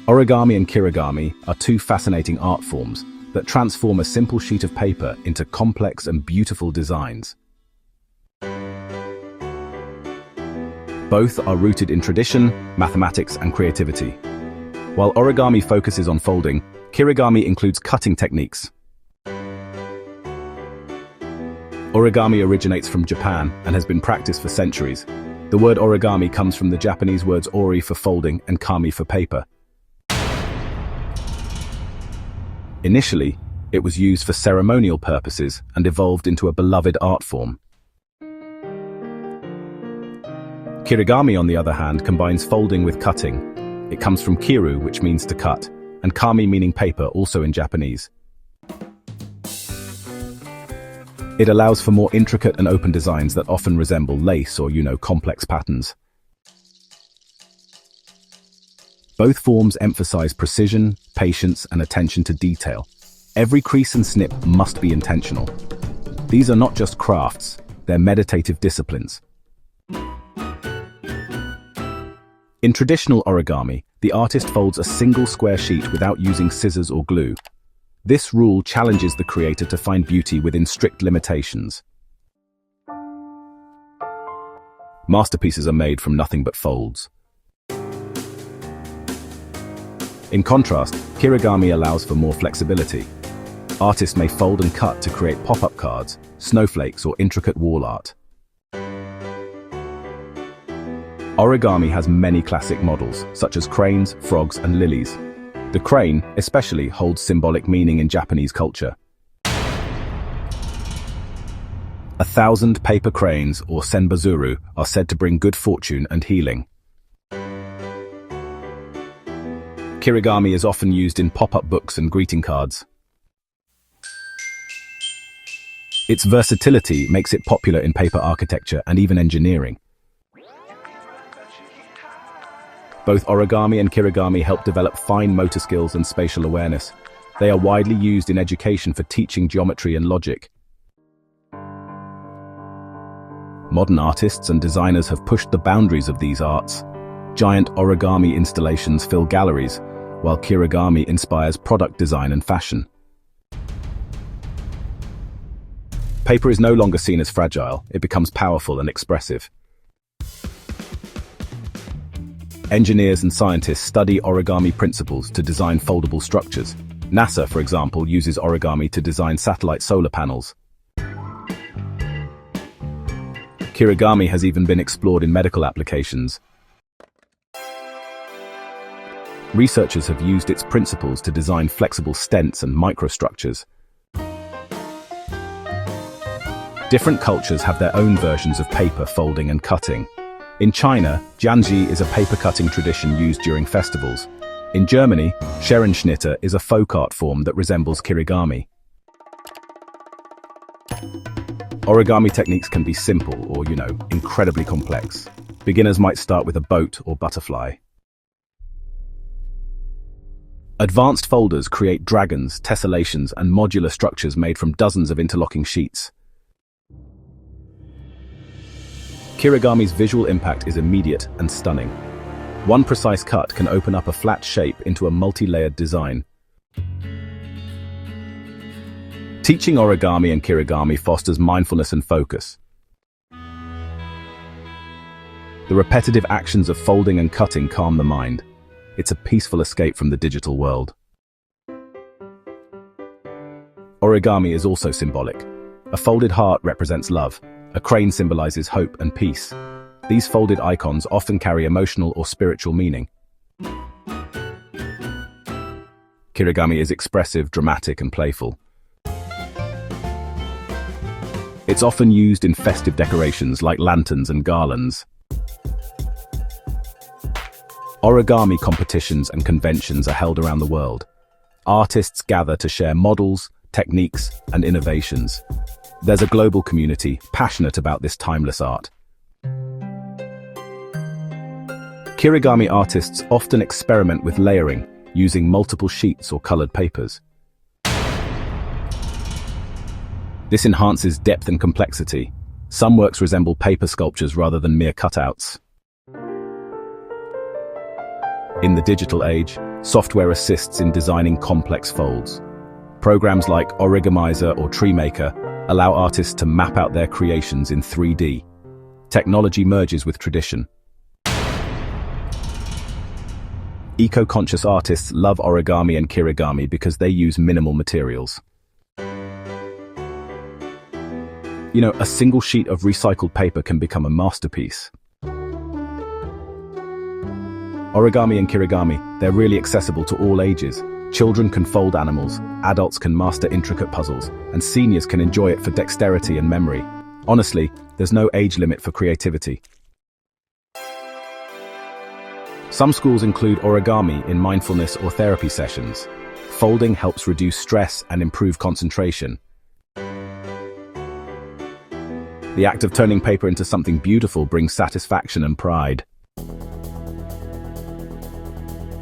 Origami and kirigami are two fascinating art forms that transform a simple sheet of paper into complex and beautiful designs. Both are rooted in tradition, mathematics, and creativity. While origami focuses on folding, kirigami includes cutting techniques. Origami originates from Japan and has been practiced for centuries. The word origami comes from the Japanese words ori for folding and kami for paper. Initially, it was used for ceremonial purposes and evolved into a beloved art form. Kirigami, on the other hand, combines folding with cutting. It comes from kiru, which means to cut, and kami meaning paper, also in Japanese. It allows for more intricate and open designs that often resemble lace or, complex patterns. Both forms emphasize precision, patience, and attention to detail. Every crease and snip must be intentional. These are not just crafts, they're meditative disciplines. In traditional origami, the artist folds a single square sheet without using scissors or glue. This rule challenges the creator to find beauty within strict limitations. Masterpieces are made from nothing but folds. In contrast, kirigami allows for more flexibility. Artists may fold and cut to create pop-up cards, snowflakes, or intricate wall art. Origami has many classic models, such as cranes, frogs, and lilies. The crane, especially, holds symbolic meaning in Japanese culture. 1,000 paper cranes, or senbazuru, are said to bring good fortune and healing. Kirigami is often used in pop-up books and greeting cards. Its versatility makes it popular in paper architecture and even engineering. Both origami and kirigami help develop fine motor skills and spatial awareness. They are widely used in education for teaching geometry and logic. Modern artists and designers have pushed the boundaries of these arts. Giant origami installations fill galleries, while kirigami inspires product design and fashion. Paper is no longer seen as fragile, it becomes powerful and expressive. Engineers and scientists study origami principles to design foldable structures. NASA, for example, uses origami to design satellite solar panels. Kirigami has even been explored in medical applications. Researchers have used its principles to design flexible stents and microstructures. Different cultures have their own versions of paper folding and cutting. In China, Jianji is a paper-cutting tradition used during festivals. In Germany, Scherenschnitte is a folk art form that resembles kirigami. Origami techniques can be simple or, incredibly complex. Beginners might start with a boat or butterfly. Advanced folders create dragons, tessellations, and modular structures made from dozens of interlocking sheets. Kirigami's visual impact is immediate and stunning. One precise cut can open up a flat shape into a multi-layered design. Teaching origami and kirigami fosters mindfulness and focus. The repetitive actions of folding and cutting calm the mind. It's a peaceful escape from the digital world. Origami is also symbolic. A folded heart represents love. A crane symbolizes hope and peace. These folded icons often carry emotional or spiritual meaning. Kirigami is expressive, dramatic, and playful. It's often used in festive decorations like lanterns and garlands. Origami competitions and conventions are held around the world. Artists gather to share models, techniques, and innovations. There's a global community passionate about this timeless art. Kirigami artists often experiment with layering, using multiple sheets or colored papers. This enhances depth and complexity. Some works resemble paper sculptures rather than mere cutouts. In the digital age, Software assists in designing complex folds. Programs like Origamizer or Tree Maker allow artists to map out their creations in 3D. Technology merges with tradition. Eco-conscious artists love origami and kirigami because they use minimal materials. You know, a single sheet of recycled paper can become a masterpiece. Origami and kirigami, they're really accessible to all ages. Children can fold animals, adults can master intricate puzzles, and seniors can enjoy it for dexterity and memory. Honestly, there's no age limit for creativity. Some schools include origami in mindfulness or therapy sessions. Folding helps reduce stress and improve concentration. The act of turning paper into something beautiful brings satisfaction and pride.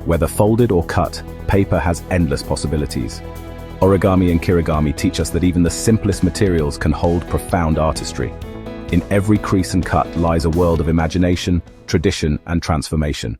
Whether folded or cut, paper has endless possibilities. Origami and kirigami teach us that even the simplest materials can hold profound artistry. In every crease and cut lies a world of imagination, tradition, and transformation.